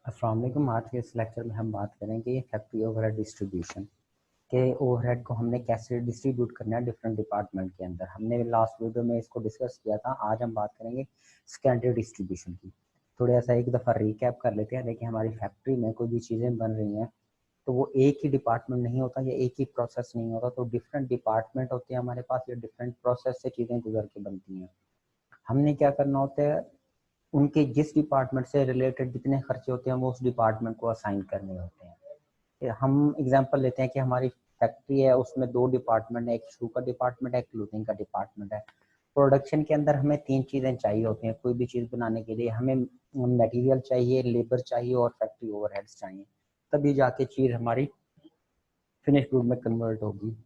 अस्सलाम वालेकुम। आज के इस लेक्चर में हम बात करेंगे फैक्ट्री ओवरहेड डिस्ट्रीब्यूशन के ओवरहेड को हमने कैसे डिस्ट्रीब्यूट करना है डिफरेंट डिपार्टमेंट के अंदर। हमने लास्ट वीडियो में इसको डिस्कस किया था। आज हम बात करेंगे स्टैंडर्ड डिस्ट्रीब्यूशन की। थोड़ा सा एक दफ़ा रिकैप कर लेते हैं। देखिए, हमारी फैक्ट्री में कोई भी चीज़ें बन रही हैं तो वो एक ही डिपार्टमेंट नहीं होता या एक ही प्रोसेस नहीं होता, तो डिफरेंट डिपार्टमेंट होते हैं हमारे पास, या डिफरेंट प्रोसेस से चीज़ें गुजर के बनती हैं। हमने क्या करना होता है, उनके जिस डिपार्टमेंट से रिलेटेड जितने खर्चे होते हैं वो उस डिपार्टमेंट को असाइन करने होते हैं। हम एग्जांपल लेते हैं कि हमारी फैक्ट्री है, उसमें दो डिपार्टमेंट है, एक शू का डिपार्टमेंट है, एक क्लोथिंग का डिपार्टमेंट है। प्रोडक्शन के अंदर हमें तीन चीज़ें चाहिए होती हैं। कोई भी चीज़ बनाने के लिए हमें मटेरियल चाहिए, लेबर चाहिए और फैक्ट्री ओवरहेड्स चाहिए, तभी जाके चीज़ हमारी फिनिश गुड में कन्वर्ट होगी।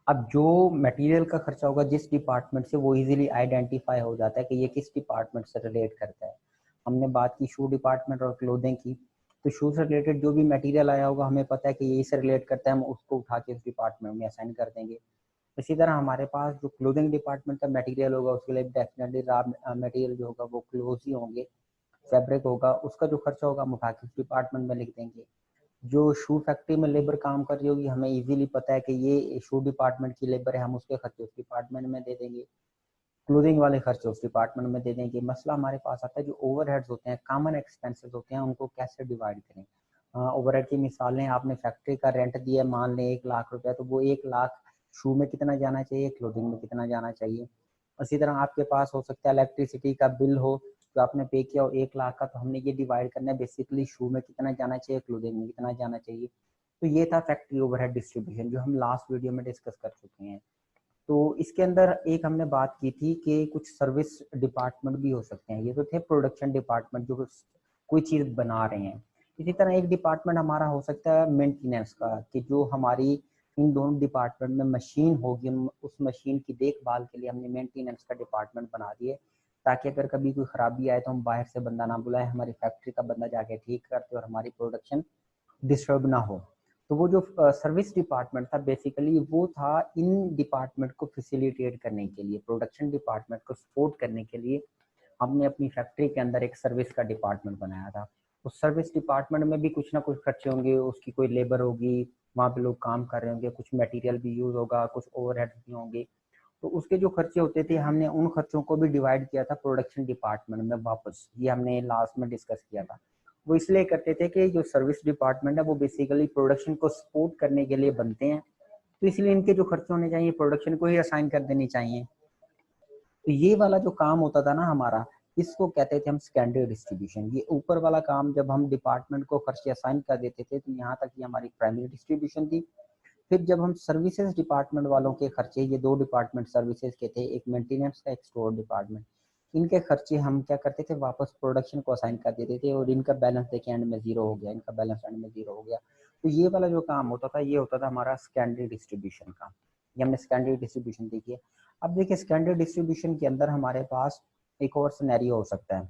अब जो मटेरियल का खर्चा होगा जिस डिपार्टमेंट से, वो इजीली आइडेंटिफाई हो जाता है कि ये किस डिपार्टमेंट से रिलेट करता है। हमने बात की शू डिपार्टमेंट और क्लोथिंग की, तो शू से रिलेटेड जो भी मटेरियल आया होगा हमें पता है कि ये इससे रिलेट करता है, हम उसको उठा के उस डिपार्टमेंट में असाइन कर देंगे। इसी तरह हमारे पास जो क्लोथिंग डिपार्टमेंट का मटेरियल होगा उसके लिए डेफिनेटली रॉ मटेरियल जो होगा वो क्लोथ ही होंगे, फैब्रिक होगा, उसका जो खर्चा होगा हम उठा के उस डिपार्टमेंट में लिख देंगे। जो शू फैक्ट्री में लेबर काम कर रही होगी, हमें इजीली पता है कि ये शू डिपार्टमेंट की लेबर है, हम उसके खर्चे उस डिपार्टमेंट में दे देंगे, क्लोथिंग वाले खर्चे उस डिपार्टमेंट में दे देंगे। मसला हमारे पास आता है जो ओवरहेड्स होते हैं, कॉमन एक्सपेंसेस होते हैं, उनको कैसे डिवाइड करें। ओवरहेड की मिसालें, आपने फैक्ट्री का रेंट दिया, मान लें 1 लाख रुपया, तो वो 1 लाख शू में कितना जाना चाहिए, क्लोथिंग में कितना जाना चाहिए। इसी तरह आपके पास हो सकता है इलेक्ट्रिसिटी का बिल हो जो आपने पे किया हो 1 लाख का, तो हमने ये डिवाइड करना है बेसिकली शू में कितना जाना चाहिए, क्लोथिंग में कितना जाना चाहिए। तो ये था फैक्ट्री ओवरहेड डिस्ट्रीब्यूशन जो हम लास्ट वीडियो में डिस्कस कर चुके हैं। तो इसके अंदर एक हमने बात की थी कि कुछ सर्विस डिपार्टमेंट भी हो सकते हैं। ये तो थे प्रोडक्शन डिपार्टमेंट जो कोई चीज़ बना रहे हैं। इसी तरह एक डिपार्टमेंट हमारा हो सकता है मेंटेनेंस का, कि जो हमारी इन दोनों डिपार्टमेंट में मशीन होगी, उस मशीन की देखभाल के लिए हमने मेंटेनेंस का डिपार्टमेंट बना दिए, ताकि अगर कभी कोई खराबी आए तो हम बाहर से बंदा ना बुलाए, हमारी फैक्ट्री का बंदा जाके ठीक करते और हमारी प्रोडक्शन डिस्टर्ब ना हो। तो वो जो सर्विस डिपार्टमेंट था बेसिकली वो था इन डिपार्टमेंट को फैसिलिटेट करने के लिए, प्रोडक्शन डिपार्टमेंट को सपोर्ट करने के लिए हमने अपनी फैक्ट्री के अंदर एक सर्विस का डिपार्टमेंट बनाया था। उस सर्विस डिपार्टमेंट में भी कुछ ना कुछ खर्चे होंगे, उसकी कोई लेबर होगी, वहाँ पे लोग काम कर रहे होंगे, कुछ मटेरियल भी यूज होगा, कुछ ओवरहेड भी होंगे। तो उसके जो खर्चे होते थे हमने उन खर्चों को भी डिवाइड किया था प्रोडक्शन डिपार्टमेंट में वापस। ये हमने लास्ट में डिस्कस किया था। वो इसलिए करते थे कि जो सर्विस डिपार्टमेंट है वो बेसिकली प्रोडक्शन को सपोर्ट करने के लिए बनते हैं, तो इसलिए इनके जो खर्चे होने चाहिए प्रोडक्शन को ही असाइन कर देने चाहिए। तो ये वाला जो काम होता था ना हमारा, इसको कहते थे हम सेकेंडरी डिस्ट्रीब्यूशन। ये ऊपर वाला काम जब हम डिपार्टमेंट को खर्चे असाइन कर देते थे तो यहाँ तक ये हमारी प्राइमरी डिस्ट्रीब्यूशन थी। फिर जब हम सर्विसेज डिपार्टमेंट वालों के खर्चे, ये दो डिपार्टमेंट सर्विसेज के थे, एक मेंटेनेंस का, एक स्टोर डिपार्टमेंट, इनके खर्चे हम क्या करते थे, वापस प्रोडक्शन को असाइन कर देते थे, और इनका बैलेंस देखिए एंड में जीरो हो गया, इनका बैलेंस एंड में जीरो हो गया। तो ये वाला जो काम होता था ये होता था हमारा सेकेंडरी डिस्ट्रीब्यूशन का। ये हमने सेकेंडरी डिस्ट्रीब्यूशन देखी है। अब देखिए सेकेंडरी डिस्ट्रीब्यूशन के अंदर हमारे पास एक और सिनेरियो हो सकता है।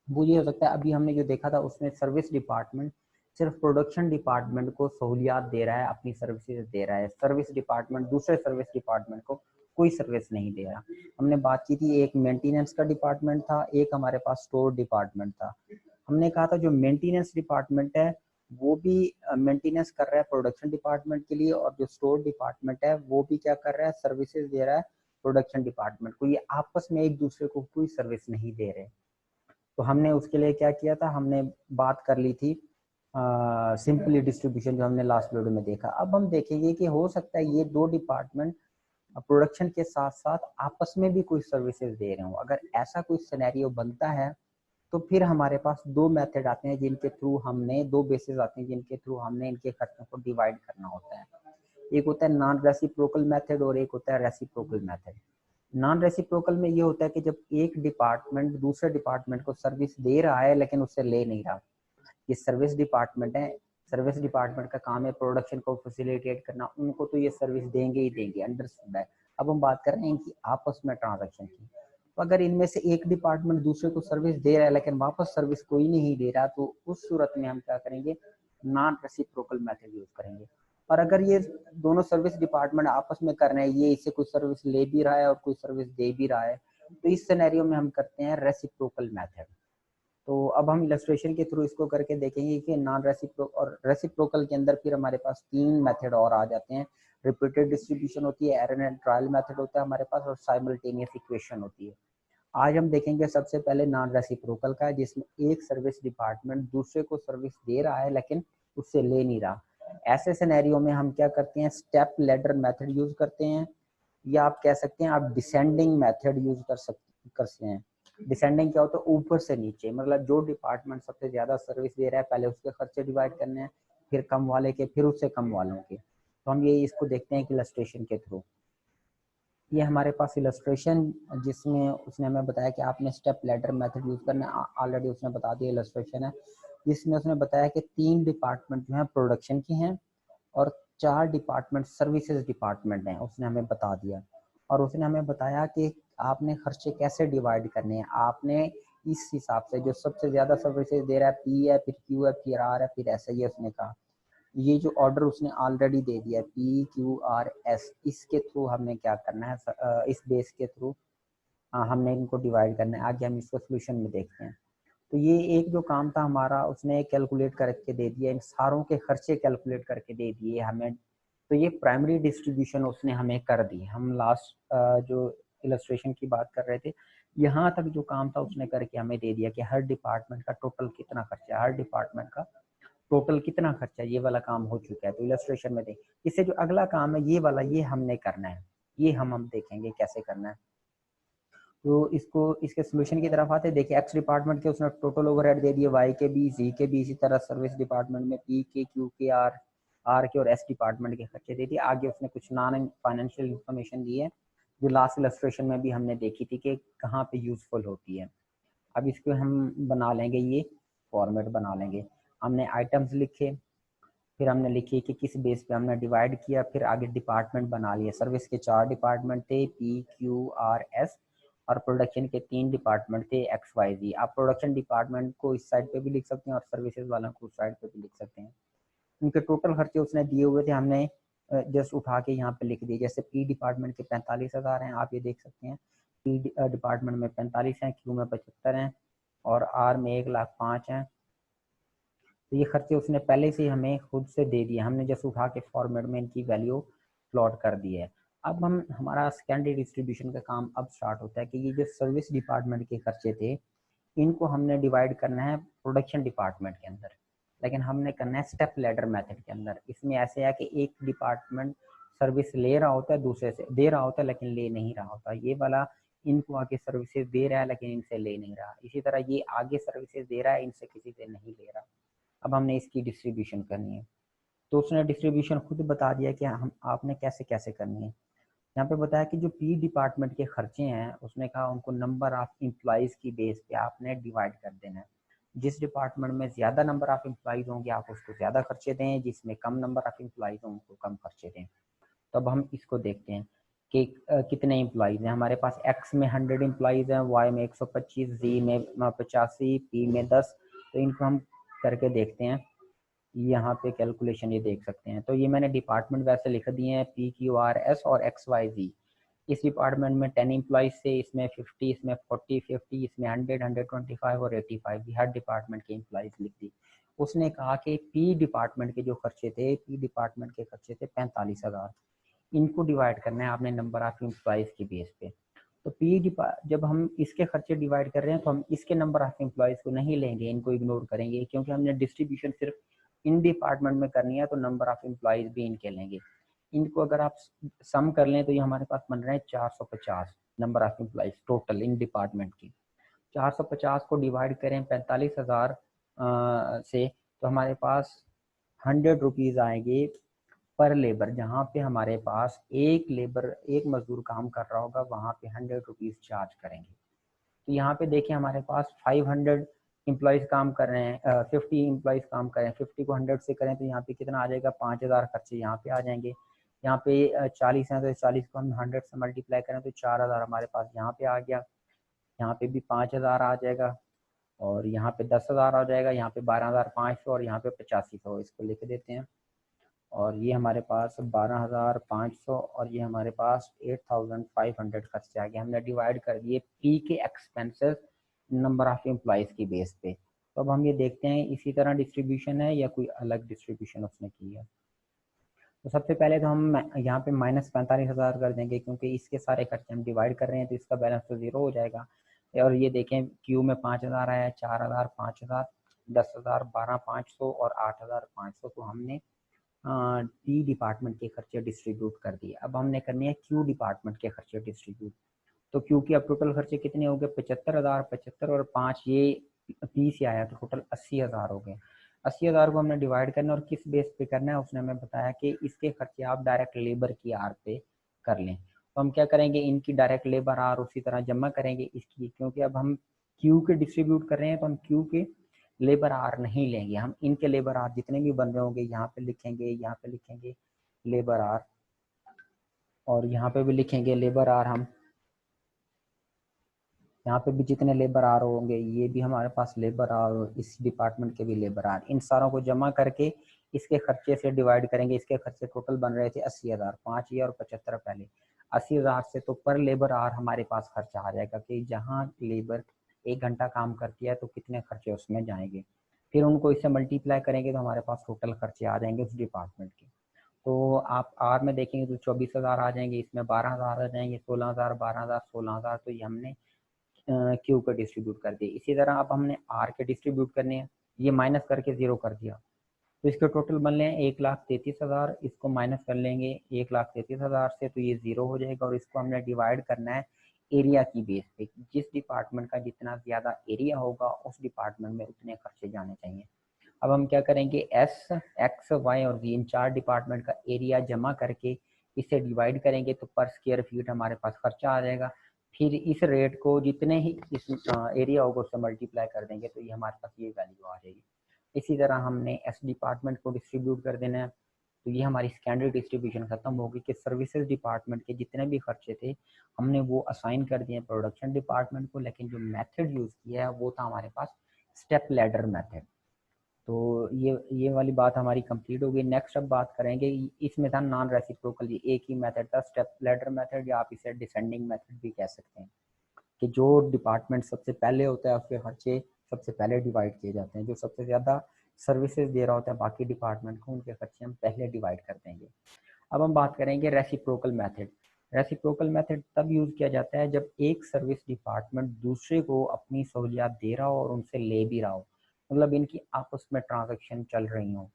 वो ये हो सकता है, अभी हमने जो देखा था उसमें सर्विस डिपार्टमेंट सिर्फ प्रोडक्शन डिपार्टमेंट को सहूलियात दे रहा है, अपनी सर्विसेज दे रहा है। सर्विस डिपार्टमेंट दूसरे सर्विस डिपार्टमेंट को कोई सर्विस नहीं दे रहा। हमने बात की थी एक मेंटेनेंस का डिपार्टमेंट था, एक हमारे पास स्टोर डिपार्टमेंट था। हमने कहा था जो मेंटेनेंस डिपार्टमेंट है वो भी मेंटेनेंस कर रहा है प्रोडक्शन डिपार्टमेंट के लिए, और जो स्टोर डिपार्टमेंट है वो भी क्या कर रहा है, सर्विसेज दे रहा है प्रोडक्शन डिपार्टमेंट को। ये आपस में एक दूसरे को कोई सर्विस नहीं दे रहे। तो हमने उसके लिए क्या किया था, हमने बात कर ली थी सिंपली डिस्ट्रीब्यूशन जो हमने लास्ट वीडियो में देखा। अब हम देखेंगे कि हो सकता है ये दो डिपार्टमेंट प्रोडक्शन के साथ साथ आपस में भी कोई सर्विसेज दे रहे हो। अगर ऐसा कोई सिनेरियो बनता है तो फिर हमारे पास दो मेथड आते हैं जिनके थ्रू हमने, दो बेसिस आते हैं जिनके थ्रू हमने इनके खर्चों को डिवाइड करना होता है। एक होता है नॉन रेसिप्रोकल मेथड और एक होता है रेसिप्रोकल मेथड। नॉन रेसिप्रोकल में ये होता है कि जब एक डिपार्टमेंट दूसरे डिपार्टमेंट को सर्विस दे रहा है लेकिन उससे ले नहीं रहा। ये सर्विस डिपार्टमेंट है, सर्विस डिपार्टमेंट का काम है प्रोडक्शन को फैसिलिटेट करना, उनको तो ये सर्विस देंगे ही देंगे, अंडरस्टूड है। अब हम बात कर रहे हैं इनकी आपस में ट्रांजैक्शन की। तो अगर इनमें से एक डिपार्टमेंट दूसरे को सर्विस दे रहा है लेकिन वापस सर्विस कोई नहीं दे रहा, तो उस सूरत में हम क्या करेंगे, नॉन रेसिप्रोकल मेथड यूज करेंगे। और अगर ये दोनों सर्विस डिपार्टमेंट आपस में कर रहे हैं, ये इससे कोई सर्विस ले भी रहा है और कोई सर्विस दे भी रहा है, तो इस सिनेरियो में हम करते हैं रेसिप्रोकल मेथड। तो अब हम इलस्ट्रेशन के थ्रू इसको करके देखेंगे कि नॉन रेसिप्रोकल और रेसिप्रोकल के अंदर फिर हमारे पास 3 मेथड और आ जाते हैं। रिपीटेड डिस्ट्रीब्यूशन होती है, एरर एंड ट्रायल मेथड होता है हमारे पास, और साइमल्टेनियस इक्वेशन होती है। आज हम देखेंगे सबसे पहले नॉन रेसिप्रोकल का, जिसमें एक सर्विस डिपार्टमेंट दूसरे को सर्विस दे रहा है लेकिन उससे ले नहीं रहा। ऐसे सिनेरियो में हम क्या करते हैं, स्टेप लैडर मेथड यूज करते हैं, या आप कह सकते हैं आप डिसेंडिंग मेथड यूज करते हैं। डिसेंडिंग क्या होता है, ऊपर से नीचे, मतलब जो डिपार्टमेंट सबसे ज्यादा सर्विस दे रहा है पहले उसके खर्चे डिवाइड करने हैं, फिर कम वाले के, फिर उससे कम वालों के। तो हम ये इसको देखते हैं कि इलस्ट्रेशन के थ्रू। ये हमारे पास इलस्ट्रेशन जिसमें उसने हमें बताया कि आपने स्टेप लैडर मेथड यूज करना है, ऑलरेडी उसने बता दिया इलस्ट्रेशन है। जिसमें उसने बताया कि 3 डिपार्टमेंट जो है प्रोडक्शन की हैं और 4 डिपार्टमेंट सर्विसेज डिपार्टमेंट हैं, उसने हमें बता दिया। और उसने हमें बताया कि आपने खर्चे कैसे डिवाइड करने हैं। आपने इस हिसाब से जो सबसे ज्यादा सर्विसेज दे रहा है पी है, फिर क्यू है, फिर आर है, फिर एस है, ये उसने कहा। ये जो ऑर्डर उसने ऑलरेडी दे दिया पी क्यू आर एस, इसके थ्रू हमने क्या करना है, इस बेस के थ्रू हमने इनको डिवाइड करना है। आगे हम इसको सोल्यूशन में देखते हैं। तो ये एक जो काम था हमारा, उसने कैलकुलेट करके दे दिया, इन सारों के खर्चे कैलकुलेट करके दे दिए हमें। तो ये प्राइमरी डिस्ट्रीब्यूशन उसने हमें कर दी। हम लास्ट जो इलस्ट्रेशन की बात कर रहे थे, यहाँ तक जो काम था उसने करके हमें दे दिया कि हर डिपार्टमेंट का टोटल कितना खर्चा है, हर डिपार्टमेंट का टोटल कितना खर्चा है, ये वाला काम हो चुका है। तो इलस्ट्रेशन में देख, इससे जो अगला काम है ये वाला, ये हमने करना है। ये हम देखेंगे कैसे करना है। तो इसको इसके सोल्यूशन की तरफ आते हैं। देखिए एक्स डिपार्टमेंट के उसने टोटल ओवरहेड दे दिए, वाई के भी, जी के भी, इसी तरह सर्विस डिपार्टमेंट में पी के, क्यू के, आर के और एस डिपार्टमेंट के खर्चे दे दिए। आगे उसने कुछ नॉन फाइनेंशियल इंफॉर्मेशन दी है जो लास्ट इलस्ट्रेशन में भी हमने देखी थी कि कहाँ पे यूजफुल होती है। अब इसको हम बना लेंगे, ये फॉर्मेट बना लेंगे। हमने आइटम्स लिखे, फिर हमने लिखी कि किस बेस पे हमने डिवाइड किया, फिर आगे डिपार्टमेंट बना लिए। सर्विस के 4 डिपार्टमेंट थे, पी क्यू आर एस, और प्रोडक्शन के 3 डिपार्टमेंट थे, एक्स वाई जी। आप प्रोडक्शन डिपार्टमेंट को इस साइड पे भी लिख सकते हैं और सर्विसेज वालों को उस साइड पे भी लिख सकते हैं। उनके टोटल खर्चे उसने दिए हुए थे, हमने जस्ट उठा के यहाँ पे लिख दिए। जैसे पी डिपार्टमेंट के 45,000 हैं, आप ये देख सकते हैं। पी डिपार्टमेंट में 45 हैं, क्यू में 75 हैं, और आर में 1,05,000 हैं। तो ये खर्चे उसने पहले से हमें खुद से दे दिए, हमने जैसे उठा के फॉर्मेट में इनकी वैल्यू प्लॉट कर दी है। अब हम हमारा सेकेंडरी डिस्ट्रीब्यूशन का काम अब स्टार्ट होता है कि ये जो सर्विस डिपार्टमेंट के खर्चे थे इनको हमने डिवाइड करना है प्रोडक्शन डिपार्टमेंट के अंदर, लेकिन हमने करना है स्टेप लैडर मेथड के अंदर। इसमें ऐसे है कि एक डिपार्टमेंट सर्विस ले रहा होता है, दूसरे से दे रहा होता है लेकिन ले नहीं रहा होता। ये वाला इनको आगे सर्विसेज दे रहा है लेकिन इनसे ले नहीं रहा। इसी तरह ये आगे सर्विसेज दे रहा है, इनसे किसी से नहीं ले रहा। अब हमने इसकी डिस्ट्रीब्यूशन करनी है। तो उसने डिस्ट्रीब्यूशन खुद बता दिया कि हम आपने कैसे कैसे करनी है। यहाँ पे बताया कि जो पी डिपार्टमेंट के खर्चे हैं उसने कहा उनको नंबर ऑफ एम्प्लॉयज़ की बेस पे आपने डिवाइड कर देना है। जिस डिपार्टमेंट में ज़्यादा नंबर ऑफ एम्प्लॉयज़ होंगे आप उसको ज़्यादा खर्चे दें, जिसमें कम नंबर ऑफ एम्प्लॉयज़ हों उनको कम खर्चे दें। तो अब हम इसको देखते हैं कि कितने एम्प्लॉयज़ हैं। हमारे पास एक्स में 100 एम्प्लॉयज़ हैं, वाई में 125, जी में 85, पी में 10। तो इनको हम करके देखते हैं। यहाँ पे कैलकुलेशन ये देख सकते हैं। तो ये मैंने डिपार्टमेंट वैसे लिख दिए हैं, पी क्यू आर एस और एक्स वाई जी। इस डिपार्टमेंट में 10 एम्प्लॉयज थे, इसमें 50, इसमें 40, 50, इसमें 100, 125 और 85 भी हर डिपार्टमेंट के एम्प्लॉयज लिख दी। उसने कहा कि पी डिपार्टमेंट के जो खर्चे थे, पी डिपार्टमेंट के खर्चे थे 45,000। इनको डिवाइड करना है आपने नंबर ऑफ एम्प्लॉयज के बेस पे। तो जब हम इसके खर्चे डिवाइड कर रहे हैं तो हम इसके नंबर ऑफ एम्प्लॉयज को नहीं लेंगे, इनको इग्नोर करेंगे, क्योंकि हमने डिस्ट्रीब्यूशन सिर्फ इन डिपार्टमेंट में करनी है। तो नंबर ऑफ एम्प्लॉयज भी इनके लेंगे। इनको अगर आप सम कर लें तो ये हमारे पास बन रहे हैं 450 number of employees total in department की। 450 को डिवाइड करें 45,000 से, तो हमारे पास 100 रुपीज़ आएंगे पर लेबर। जहाँ पे हमारे पास एक मजदूर काम कर रहा होगा वहाँ पे 100 रुपीज़ चार्ज करेंगे। तो यहाँ पे देखिए हमारे पास 500 एम्प्लॉयज़ काम कर रहे हैं, 50 एम्प्लॉयज़ काम कर रहे हैं। 50 को 100 से करें तो यहाँ पे कितना आ जाएगा, 5,000 खर्चे यहाँ पे आ जाएंगे। यहाँ पे 40 हैं तो 40 को हम 100 से मल्टीप्लाई करें तो 4,000 हमारे पास यहाँ पे आ गया। यहाँ पे भी 5,000 आ जाएगा, और यहाँ पे 10,000 आ जाएगा, यहाँ पे 12,500 और यहाँ पे 8500, इसको लिख देते हैं। और ये हमारे पास 12,500 और ये हमारे पास 8,500 खर्चे आ गए। हमने डिवाइड कर दिए पी के एक्सपेंसेस नंबर ऑफ एम्प्लॉयज़ की बेस पे। तो अब हम ये देखते हैं इसी तरह डिस्ट्रीब्यूशन है या कोई अलग डिस्ट्रीब्यूशन उसने की है। तो सबसे पहले तो हम यहाँ पे -45,000 कर देंगे, क्योंकि इसके सारे खर्चे हम डिवाइड कर रहे हैं तो इसका बैलेंस तो ज़ीरो हो जाएगा। और ये देखें क्यू में 5,000 आया है, 4,000, 5,000, 10,000, 12,500 और 8,500। तो हमने डी डिपार्टमेंट के खर्चे डिस्ट्रीब्यूट कर दिए। अब हमने करने हैं क्यू डिपार्टमेंट के खर्चे डिस्ट्रीब्यूट। तो क्यू के अब टोटल खर्चे कितने हो गए? 75,000, 75 और 5 ये 30 ही आया, तो टोटल 80,000 हो गए। 80,000 को हमने डिवाइड करना और किस बेस पे करना है उसने हमें बताया कि इसके खर्चे आप डायरेक्ट लेबर की आर पे कर लें। तो हम क्या करेंगे, इनकी डायरेक्ट लेबर आर उसी तरह जमा करेंगे इसकी, क्योंकि अब हम क्यू के डिस्ट्रीब्यूट कर रहे हैं तो हम क्यू के लेबर आर नहीं लेंगे, हम इनके लेबर आर जितने भी बन रहे होंगे यहाँ पे लिखेंगे, यहाँ पे लिखेंगे लेबर आर, और यहाँ पे भी लिखेंगे लेबर आर। हम यहाँ पे भी जितने लेबर आर होंगे ये भी हमारे पास लेबर आर, इस डिपार्टमेंट के भी लेबर आर, इन सारों को जमा करके इसके खर्चे से डिवाइड करेंगे। इसके खर्चे टोटल बन रहे थे 80,000, 5 ये और 75 पहले। 80,000 से तो पर लेबर आर हमारे पास खर्चा आ जाएगा कि जहाँ लेबर 1 घंटा काम करती है तो कितने खर्चे उसमें जाएंगे। फिर उनको इससे मल्टीप्लाई करेंगे तो हमारे पास टोटल खर्चे आ जाएंगे उस डिपार्टमेंट के। तो आप आर में देखेंगे तो 24,000 आ जाएंगे, इसमें 12,000 आ जाएंगे, 16,000, 12,000, 16,000। तो ये हमने क्यू को डिस्ट्रीब्यूट कर दिए। इसी तरह अब हमने आर के डिस्ट्रीब्यूट करने हैं, ये माइनस करके 0 कर दिया तो इसके टोटल बन रहे हैं 1,33,000। इसको माइनस कर लेंगे 1,33,000 से तो ये 0 हो जाएगा, और इसको हमने डिवाइड करना है एरिया की बेस पे। जिस डिपार्टमेंट का जितना ज़्यादा एरिया होगा उस डिपार्टमेंट में उतने खर्चे जाने चाहिए। अब हम क्या करेंगे, एस, एक्स, वाई और वी इन 4 डिपार्टमेंट का एरिया जमा करके इसे डिवाइड करेंगे तो पर स्क्वायर फीट हमारे पास खर्चा आ जाएगा। फिर इस रेट को जितने ही इस एरिया होगा उससे मल्टीप्लाई कर देंगे तो ये हमारे पास ये वैल्यू आ जाएगी। इसी तरह हमने एस डिपार्टमेंट को डिस्ट्रीब्यूट कर देना है, तो ये हमारी स्टैंडर्ड डिस्ट्रीब्यूशन खत्म होगी कि सर्विसेज डिपार्टमेंट के जितने भी खर्चे थे हमने वो असाइन कर दिए प्रोडक्शन डिपार्टमेंट को, लेकिन जो मेथड यूज़ किया है वो था हमारे पास स्टेप लैडर मेथड। तो ये वाली बात हमारी कंप्लीट हो गई। नेक्स्ट अब बात करेंगे, इसमें था नॉन रेसिप्रोकल, ये एक ही मेथड था स्टेप लैडर मेथड, या आप इसे डिसेंडिंग मेथड भी कह सकते हैं, कि जो डिपार्टमेंट सबसे पहले होता है उसके खर्चे सबसे पहले डिवाइड किए जाते हैं। जो सबसे ज़्यादा सर्विसेज दे रहा होता है बाकी डिपार्टमेंट को उनके खर्चे हम पहले डिवाइड कर देंगे। अब हम बात करेंगे रेसिप्रोकल मेथड। रेसिप्रोकल मेथड तब यूज़ किया जाता है जब एक सर्विस डिपार्टमेंट दूसरे को अपनी सहूलियात दे रहा हो और उनसे ले भी रहा हो, मतलब इनकी आपस में ट्रांजैक्शन चल रही हो।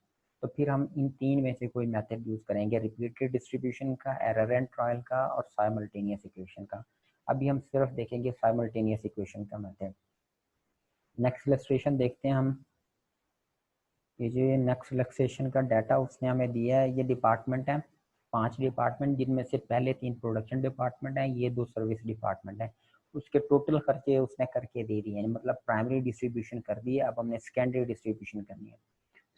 तो फिर हम इन तीन में से कोई मेथड यूज़ करेंगे, रिपीटेड डिस्ट्रीब्यूशन का, एरर एंड ट्रायल का और साइमल्टेनियस इक्वेशन का। अभी हम सिर्फ देखेंगे साइमल्टेनियस इक्वेशन का मेथड। नेक्स्ट इलस्ट्रेशन देखते हैं हम। ये जो नेक्स्ट इलस्ट्रेशन का डाटा उसने हमें दिया है, ये डिपार्टमेंट है 5 डिपार्टमेंट, जिनमें से पहले 3 प्रोडक्शन डिपार्टमेंट है, ये 2 सर्विस डिपार्टमेंट है। उसके टोटल खर्चे उसने करके दे दिए हैं, मतलब प्राइमरी डिस्ट्रीब्यूशन कर दिए। अब हमने सेकेंडरी डिस्ट्रीब्यूशन करनी है।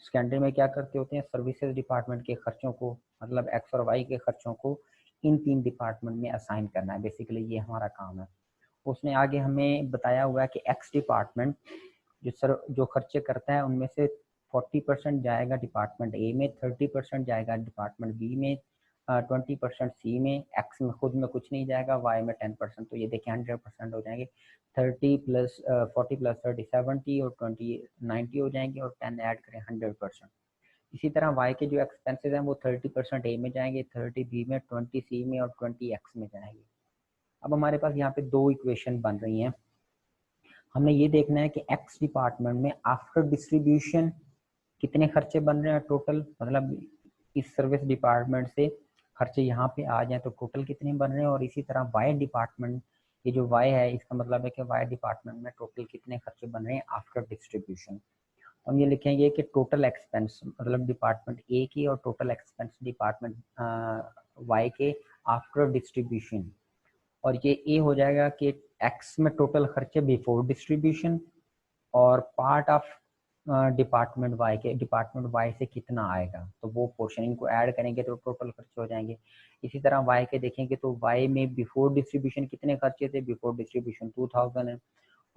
सेकेंडरी में क्या करते होते हैं, सर्विसेज डिपार्टमेंट के खर्चों को, मतलब एक्स और वाई के खर्चों को इन 3 डिपार्टमेंट में असाइन करना है। बेसिकली ये हमारा काम है। उसने आगे हमें बताया हुआ है कि एक्स डिपार्टमेंट जो खर्चे करता है उनमें से 40% जाएगा डिपार्टमेंट ए में, 30% जाएगा डिपार्टमेंट बी में, 20% सी में, एक्स में खुद में कुछ नहीं जाएगा, वाई में 10%। तो ये देखिए 100% हो जाएंगे। 30 प्लस 40 प्लस 30 70 और 20 90 हो जाएंगे, और 10 ऐड करें 100%। इसी तरह वाई के जो एक्सपेंसेस हैं वो 30% ए में जाएंगे, 30 बी में, 20 सी में और 20 एक्स में जाएंगे। अब हमारे पास यहाँ पे 2 इक्वेशन बन रही हैं। हमने ये देखना है कि एक्स डिपार्टमेंट में आफ्टर डिस्ट्रीब्यूशन कितने खर्चे बन रहे हैं टोटल, मतलब इस सर्विस डिपार्टमेंट से खर्चे यहाँ पे आ जाए तो टोटल कितने बन रहे हैं। और इसी तरह वाई डिपार्टमेंट, ये जो वाई है इसका मतलब है कि वाई डिपार्टमेंट में टोटल कितने खर्चे बन रहे हैं आफ्टर डिस्ट्रीब्यूशन। हम ये लिखेंगे कि टोटल एक्सपेंस मतलब डिपार्टमेंट ए की और टोटल एक्सपेंस डिपार्टमेंट वाई के आफ्टर डिस्ट्रीब्यूशन। और ये ए हो जाएगा कि एक्स में टोटल खर्चे बिफोर डिस्ट्रीब्यूशन, और पार्ट ऑफ डिपार्टमेंट वाई से कितना आएगा तो वो पोर्शन, इनको ऐड करेंगे तो टोटल खर्चे हो जाएंगे। इसी तरह वाई के देखेंगे तो वाई में बिफोर डिस्ट्रीब्यूशन कितने खर्चे थे, बिफोर डिस्ट्रीब्यूशन 2000 है,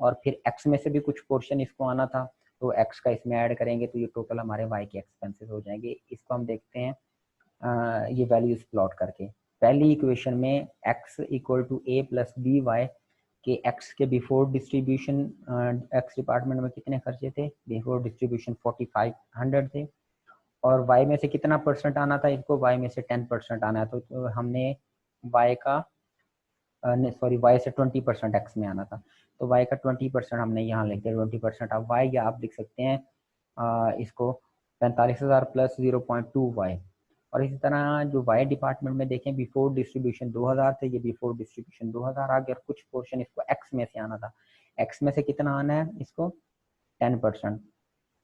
और फिर एक्स में से भी कुछ पोर्शन इसको आना था तो एक्स का इसमें ऐड करेंगे तो ये टोटल हमारे वाई के एक्सपेंसेस हो जाएंगे। इसको हम देखते हैं ये वैल्यूज प्लॉट करके। पहली इक्वेशन में x equal to A plus B Y कि एक्स के बिफोर डिस्ट्रीब्यूशन एक्स डिपार्टमेंट में कितने खर्चे थे, बिफोर डिस्ट्रीब्यूशन 4500 थे, और वाई में से कितना परसेंट आना था इसको, वाई में से 10% आना है। तो हमने वाई का सॉरी वाई से 20% एक्स में आना था, तो वाई का 20% हमने यहाँ लिख दिया 20% ऑफ वाई, या आप लिख सकते हैं इसको 45,000 प्लस 0.2 वाई। और इसी तरह जो वाई डिपार्टमेंट में देखें बिफोर डिस्ट्रीब्यूशन 2000 थे, ये बिफोर डिस्ट्रीब्यूशन 2000 आ गया, और कुछ पोर्शन इसको एक्स में से आना था, एक्स में से कितना आना है इसको 10%,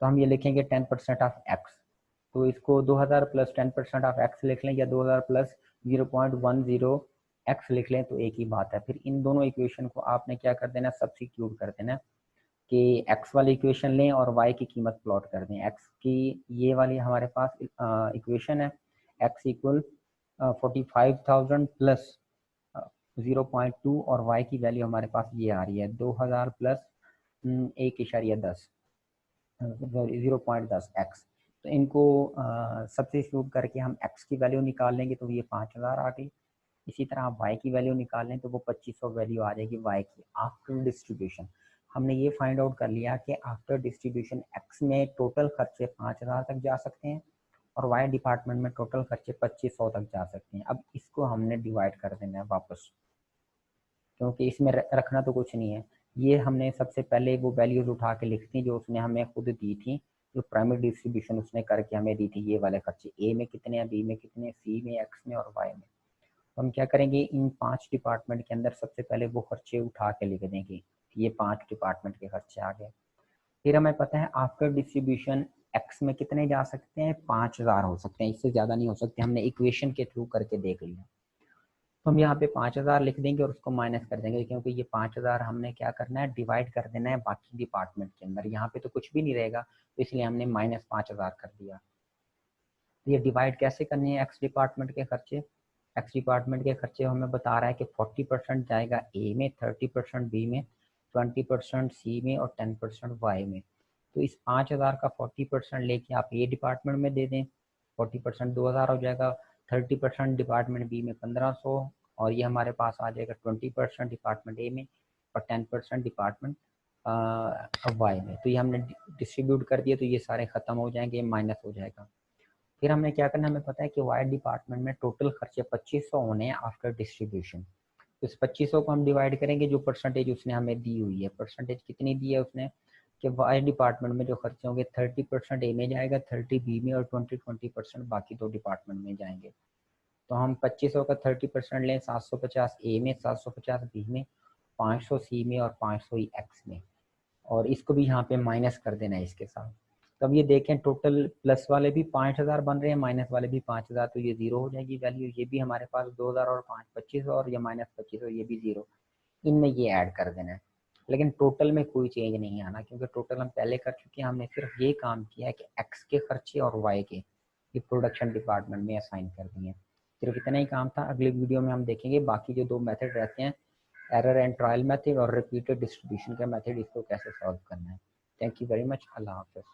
तो हम ये लिखेंगे 10% ऑफ एक्स। तो इसको 2000 प्लस 10% ऑफ एक्स लिख लें, या 2000 प्लस 0.10 एक्स लिख लें, तो एक ही बात है। फिर इन दोनों इक्वेशन को आपने क्या कर देना, सब्स्टिट्यूट कर देना कि एक्स वाली इक्वेशन लें और वाई की कीमत प्लॉट कर दें। एक्स की ये वाली हमारे पास इक्वेशन है, एक्स इक्वल 45,000 प्लस 0.2, और वाई की वैल्यू हमारे पास ये आ रही है 2000 प्लस 1.10 0.10 एक्स। तो इनको सब्स्टिट्यूट करके हम एक्स की वैल्यू निकाल लेंगे तो ये 5000 आ गई। इसी तरह आप वाई की वैल्यू निकाल लें तो वो 2500 वैल्यू आ जाएगी वाई की आफ्टर डिस्ट्रीब्यूशन। हमने ये फाइंड आउट कर लिया कि आफ्टर डिस्ट्रीब्यूशन एक्स में टोटल खर्चे 5000 तक जा सकते हैं, और वाई डिपार्टमेंट में टोटल खर्चे 2500 तक जा सकते हैं। अब इसको हमने डिवाइड कर देना है वापस, क्योंकि इसमें रखना तो कुछ नहीं है। ये हमने सबसे पहले वो वैल्यूज उठा के लिखती जो उसने हमें खुद दी थी, जो प्राइमरी डिस्ट्रीब्यूशन उसने करके हमें दी थी, ये वाले खर्चे ए में कितने हैं, बी में कितने, सी में, एक्स में और वाई में। तो हम क्या करेंगे, इन 5 डिपार्टमेंट के अंदर सबसे पहले वो खर्चे उठा के लिख देंगे, ये 5 डिपार्टमेंट के खर्चे आ गए। फिर हमें पता है आफ्टर डिस्ट्रीब्यूशन एक्स में कितने जा सकते हैं, 5000 हो सकते हैं, इससे ज़्यादा नहीं हो सकते, हमने इक्वेशन के थ्रू करके देख लिया। तो हम यहाँ पे 5000 लिख देंगे और उसको माइनस कर देंगे, क्योंकि ये 5000 हमने क्या करना है, डिवाइड कर देना है बाकी डिपार्टमेंट के अंदर, यहाँ पे तो कुछ भी नहीं रहेगा, तो इसलिए हमने -5000 कर दिया। तो ये डिवाइड कैसे करनी है एक्स डिपार्टमेंट के खर्चे, एक्स डिपार्टमेंट के खर्चे हमें बता रहा है कि 40% जाएगा ए में, 30% बी में, 20% सी में और 10% वाई में। तो इस 5000 का 40% लेके आप ए डिपार्टमेंट में दे दें, 40% 2000 हो जाएगा, 30% डिपार्टमेंट बी में 1500, और ये हमारे पास आ जाएगा 20% डिपार्टमेंट ए में और 10% डिपार्टमेंट वाई में। तो ये हमने डिस्ट्रीब्यूट कर दिया, तो ये सारे ख़त्म हो जाएंगे, माइनस हो जाएगा। फिर हमने क्या करना है, हमें पता है कि वाई डिपार्टमेंट में टोटल खर्चे 2500 होने हैं आफ्टर डिस्ट्रीब्यूशन। तो इस 2500 को हम डिवाइड करेंगे जो परसेंटेज उसने हमें दी हुई है, परसेंटेज कितनी दी है उसने, कि वाई डिपार्टमेंट में जो खर्चे होंगे 30% ए में जाएगा, 30 बी में और 20% बाकी दो डिपार्टमेंट में जाएंगे। तो हम 2500 का 30% लें, 750 ए में, 750 बी में, 500 सी में और 500 ही एक्स में, और इसको भी यहाँ पे माइनस कर देना है इसके साथ। तो अब ये देखें टोटल प्लस वाले भी 5000 बन रहे हैं, माइनस वाले भी 5000, तो ये जीरो हो जाएगी वैल्यू। ये भी हमारे पास 2000 और 5 2500, और ये -2500, ये भी जीरो, इनमें ये ऐड कर देना है। लेकिन टोटल में कोई चेंज नहीं आना, क्योंकि टोटल हम पहले कर चुके हैं, हमने सिर्फ ये काम किया है कि एक्स के खर्चे और वाई के ये प्रोडक्शन डिपार्टमेंट में असाइन कर दिए। सिर्फ इतना ही काम था। अगले वीडियो में हम देखेंगे बाकी जो 2 मेथड रहते हैं, एरर एंड ट्रायल मेथड और रिपीटेड डिस्ट्रीब्यूशन का मेथड, इसको कैसे सॉल्व करना है। Thank you very much. अल्लाह हाफ़िज़।